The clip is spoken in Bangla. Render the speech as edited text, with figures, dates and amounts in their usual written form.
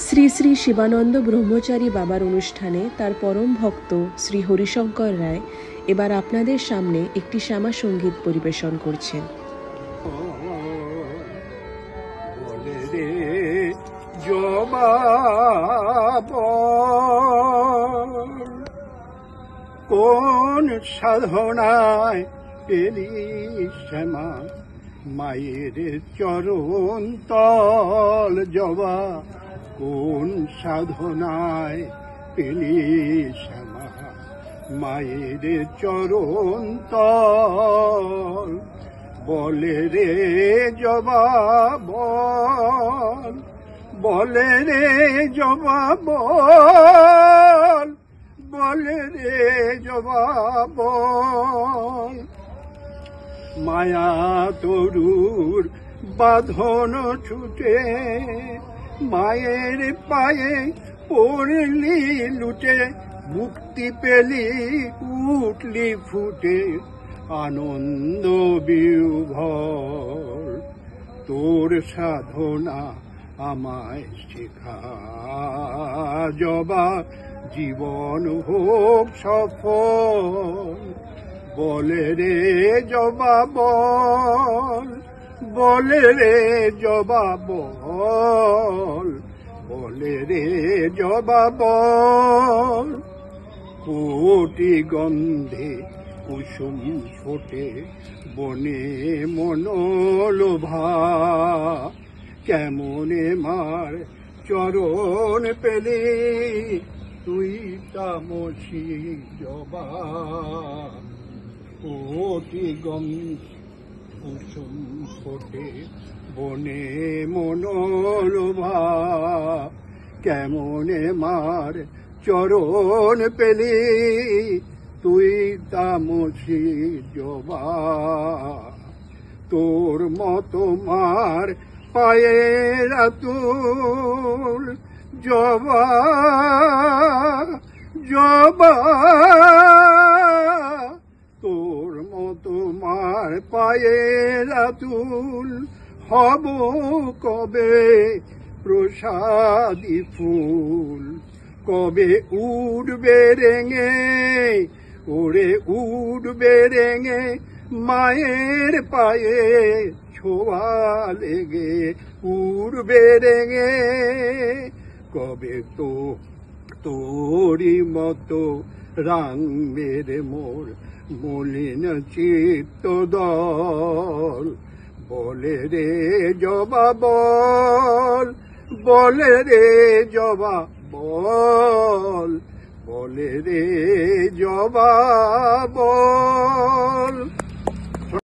শ্রী শ্রী শিবানন্দ ব্রহ্মচারী বাবার অনুষ্ঠানে তার পরম ভক্ত শ্রী হরিশঙ্কর রায় এবার আপনাদের সামনে একটি শ্যামা সঙ্গীত পরিবেশন করছেন। কোন সাধনায় পেলি শ্যামা মায়ের চরণ তল জবা, কোন সাধনায় পেলি শ্যামা মায়ের চরণ তল, বলে রে জবা বল, বলে রে জবা বল, বলে রে জবা বল। মায়া তরুর বাঁধন ছুটে মায়ের পায়ে পড়লি লুটে, মুক্তি পেলি উঠলি ফুটে আনন্দ বিভোর। তোর সাধনা আমায় শেখা জবা, জীবন হোক সফল। বলে রে জবা বল, বলে রে জবা বল, বলে রে জবা বল। কোটি গন্ধে কুসুম ফোটে বনে মনোলোভা, কেমনে মার চরণ পেলে তুই তামসী জবা। কোটি গন্ধে কুসুম ফোটে বনে মনোলোভা, কেমনে মার চরণ পেলি তুই তামসী জবা। তোর মতো মার পায়ের আতুল জবা, জবা। তোর মতো মার পায়ের আতুল হব কবে প্রসাদী ফুল, কবে উড়বে রেঙে ওরে উড়বে রেঙে মায়ের পায়ে ছোঁয়া লেগে উড়বে রেঙে। কবে তো তোরই মতো রাং মেরে মোর মলিন চিত্ত দল। বলে রে জবা বল, বলে রে জবা বল, বলে রে জবা বল।